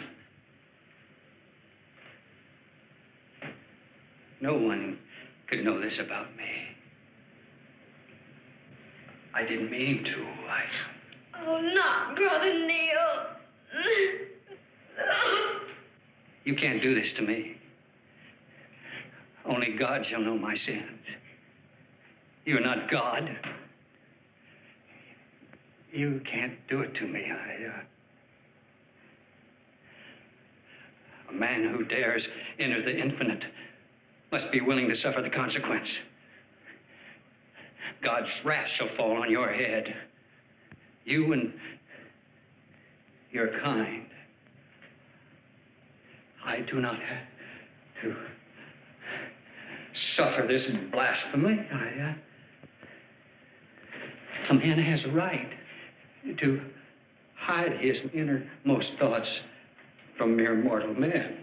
N: No one could know this about me. I didn't mean to.
M: Oh, not Brother Neil.
N: You can't do this to me. Only God shall know my sins. You're not God. You can't do it to me. A man who dares enter the infinite must be willing to suffer the consequence. God's wrath shall fall on your head. You and your kind. I do not have to suffer this blasphemy. A man has a right to hide his innermost thoughts from mere mortal men.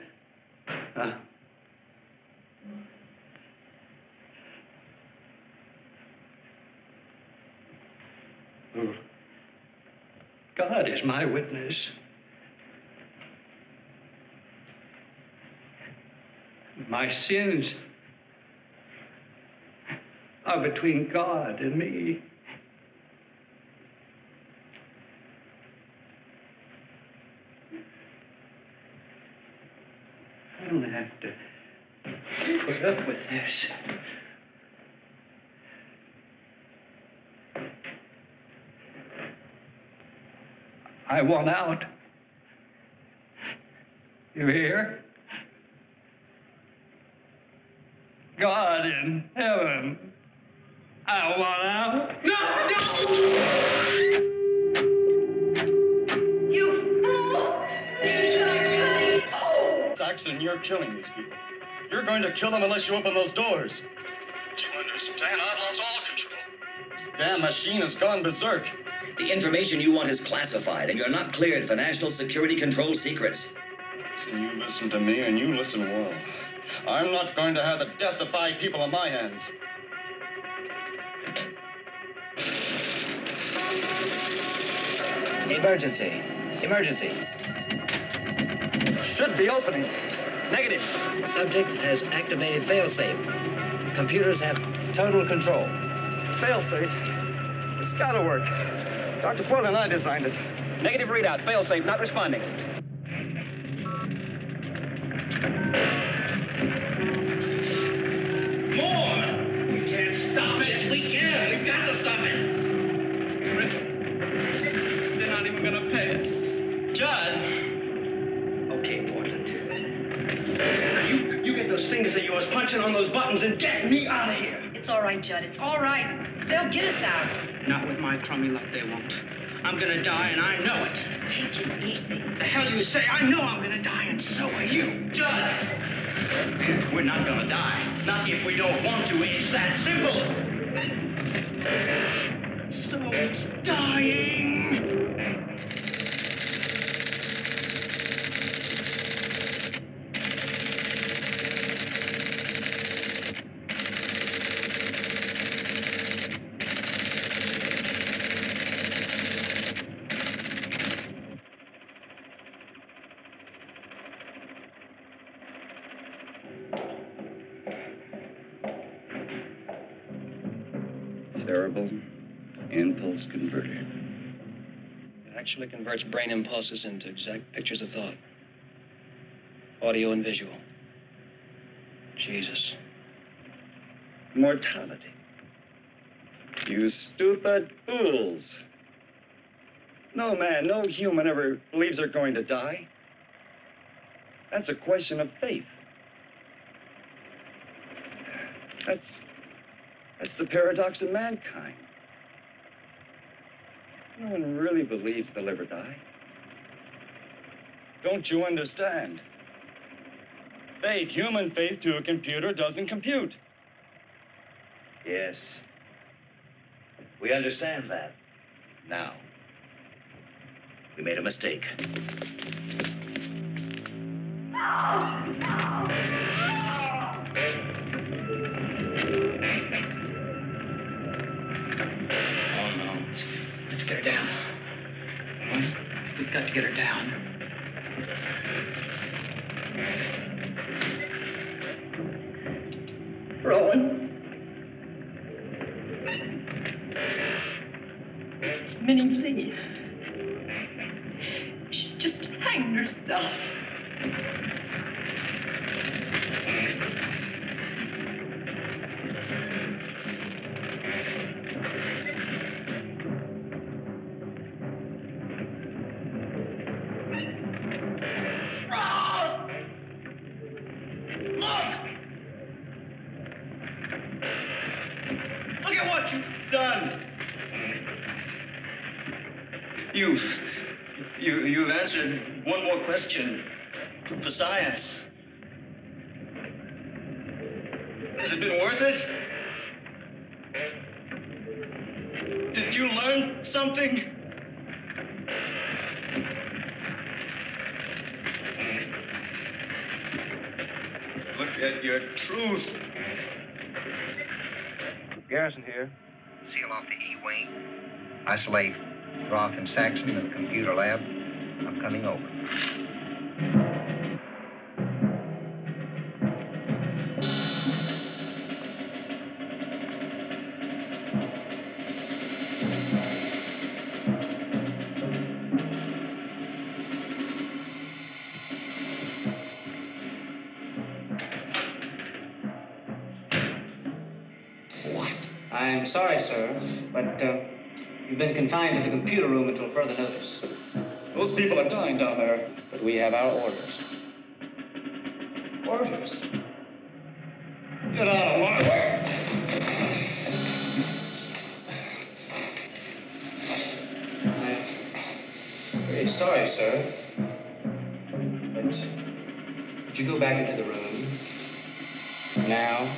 N: God is my witness. My sins are between God and me. I don't have to put up with this. I want out. You hear? God in heaven, I want out. No!
M: You fool!
S: Saxon, you're killing these people. You're going to kill them unless you open those doors.
C: Do you understand? I've lost all control.
S: This damn machine has gone berserk.
F: The information you want is classified, and you're not cleared for national security control secrets.
S: Listen, you listen to me, and you listen well. I'm not going to have the death of 5 people on my hands.
R: Emergency. Emergency.
S: Should be opening.
B: Negative. Subject has activated failsafe. Computers have total control.
S: Failsafe? It's gotta work. Dr. Quill and I designed it.
B: Negative readout. Failsafe not responding.
N: More! We can't stop it. We can. We've got to stop it. They're not even gonna pay us. Judd. Okay, Portland. Now you get those fingers of yours punching on those buttons and get me out of here.
A: It's all right, Judd. It's all right. They'll get us out.
D: Not with my crummy luck, they won't. I'm gonna die, and I know it.
A: Take it easy.
D: The hell you say? I know I'm gonna die, and so are you. Judd! We're not gonna die. Not if we don't want to. It's that simple. So it's dying.
U: Cerebral impulse converter.
B: It actually converts brain impulses into exact pictures of thought. Audio and visual. Jesus.
U: Mortality. You stupid fools. No man, no human ever believes they're going to die. That's a question of faith. That's the paradox of mankind. No one really believes they'll ever die. Don't you understand? Faith, human faith to a computer doesn't compute.
F: Yes. We understand that. Now, we made a mistake.
N: Let's get her down. Well, we've got to get her down.
I: Rowan. It's Minnie Lee. She just hanged herself.
U: You've answered one more question for science. Has it been worth it? Did you learn something? Look at your truth.
E: Garrison here. Seal off the E-wing. Isolate Roth and Saxon in the computer lab. I'm coming over.
G: I'm sorry, sir, but you've been confined to the computer room until further notice.
U: Those people are dying down there.
G: But we have our orders.
U: Orders? Get out of my way.
G: I'm very sorry, sir. But would you go back into the room? Now?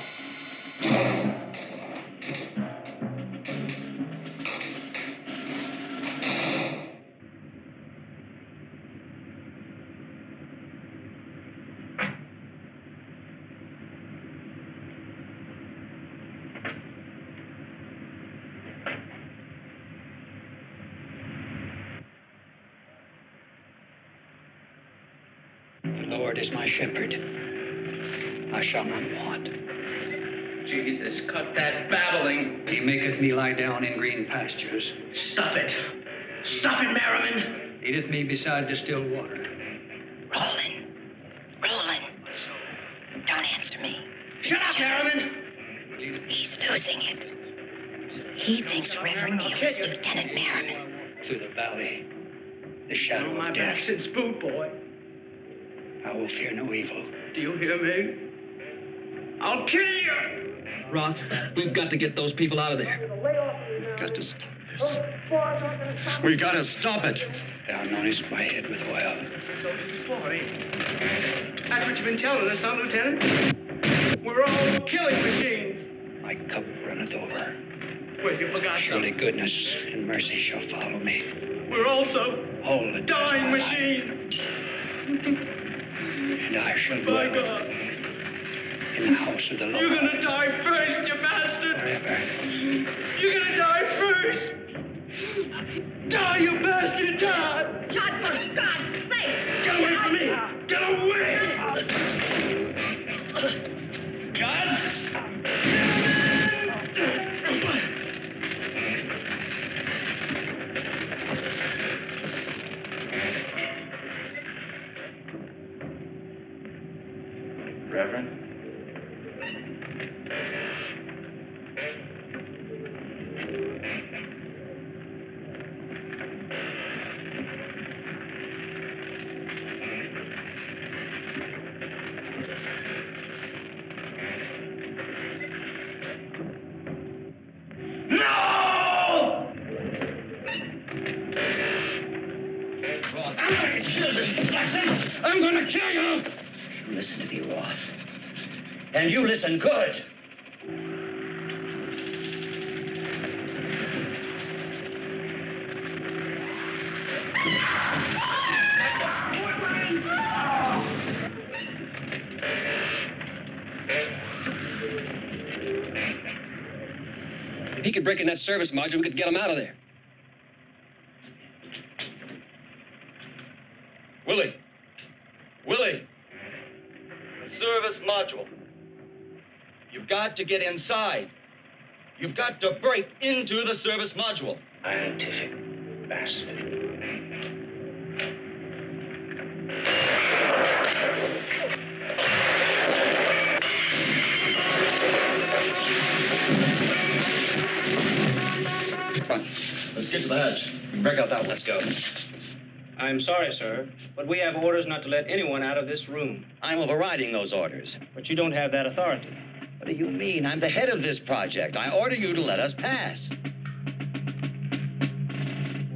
N: Is my shepherd. I shall not want.
D: Jesus, cut that babbling.
N: He maketh me lie down in green pastures.
D: Stop it. Stop it, Merriman.
N: Leadeth me beside the still water.
V: Roland. Don't answer me.
D: Shut up, Merriman.
V: He's losing it. He thinks Reverend Neal is Lieutenant Merriman.
N: Through the valley, the shadow of
D: my
N: death.
D: back since boot, boy.
N: I will fear no evil.
D: Do you hear me? I'll kill you!
N: Roth, we've got to get those people out of there.
U: We've got to stop this. We got to stop it.
N: Thou anointest my head with oil.
D: That's what you've been telling us, huh, Lieutenant? We're all killing machines.
N: My cup runneth over.
D: Well, you forgot
N: Surely goodness and mercy shall follow me.
D: We're also
N: all the
D: dying machines.
N: And I shall
D: My
N: dwell
D: God.
N: in the house of the Lord.
D: You're gonna die first, you bastard!
N: Forever.
D: You're gonna die first! Die, you bastard, die!
A: John, for God's sake!
D: Get away from me! Get away! God!
F: kill you! You listen to me, Roth. And you listen good.
B: If he could break in that service module, we could get him out of there.
U: Willie! Willie! The service module. You've got to get inside. You've got to break into the service module.
F: Scientific bastard.
B: Come on, let's get to the hatch. Break out that one. Let's go.
D: I'm sorry, sir, but we have orders not to let anyone out of this room.
F: I'm overriding those orders.
D: But you don't have that authority.
F: What do you mean? I'm the head of this project. I order you to let us pass.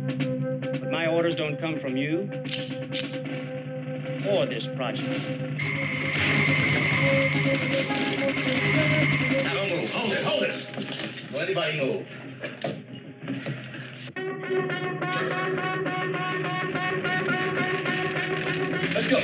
D: But my orders don't come from you or this project.
F: Now don't move. Hold it, hold it. Don't anybody move. Let's go.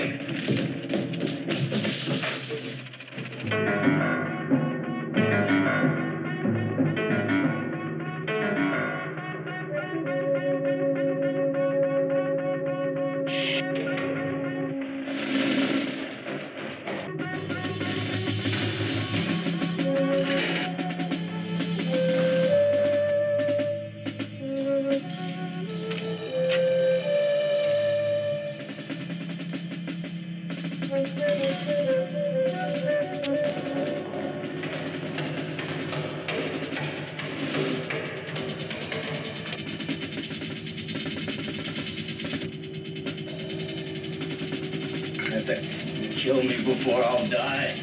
F: Kill me before I'll die.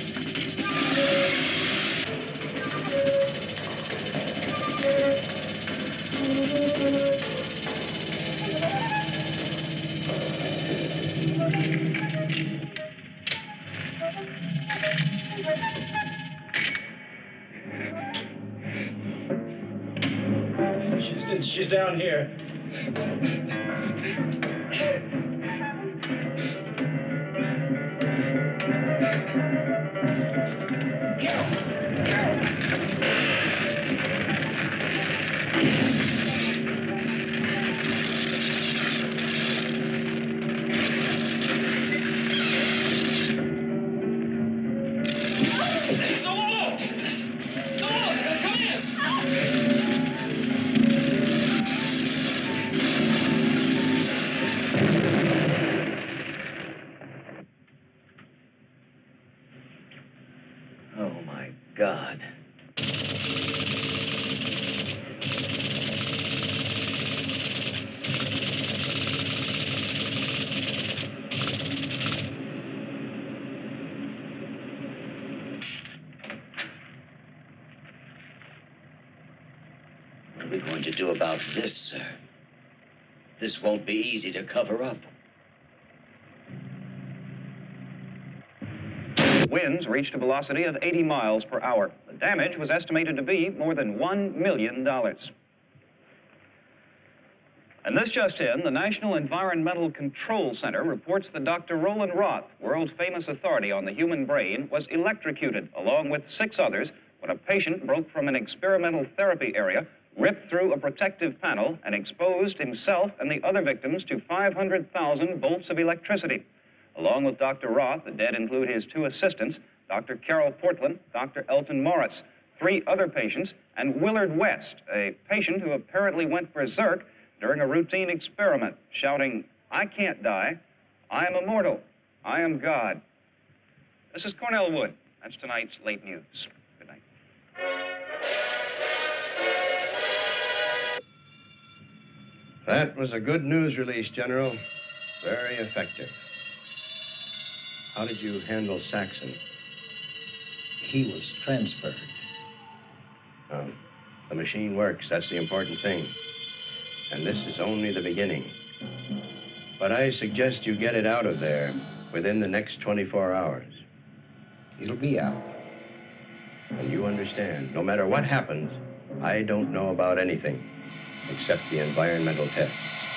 D: She's down here.
F: God. What are we going to do about this, sir? This won't be easy to cover up.
C: Winds reached a velocity of 80 miles per hour. The damage was estimated to be more than $1 million. And this just in, the National Environmental Control Center reports that Dr. Roland Roth, world-famous authority on the human brain, was electrocuted, along with 6 others, when a patient broke from an experimental therapy area, ripped through a protective panel, and exposed himself and the other victims to 500,000 volts of electricity. Along with Dr. Roth, the dead include his 2 assistants, Dr. Carol Portland, Dr. Elton Morris, 3 other patients, and Willard West, a patient who apparently went berserk during a routine experiment, shouting, "I can't die. I am immortal. I am God." This is Cornell Wood. That's tonight's late news. Good night.
K: That was a good news release, General. Very effective. How did you handle Saxon?
E: He was transferred.
K: Oh, the machine works. That's the important thing. And this is only the beginning. But I suggest you get it out of there within the next 24 hours.
E: It'll be out.
K: And you understand, no matter what happens, I don't know about anything except the environmental tests.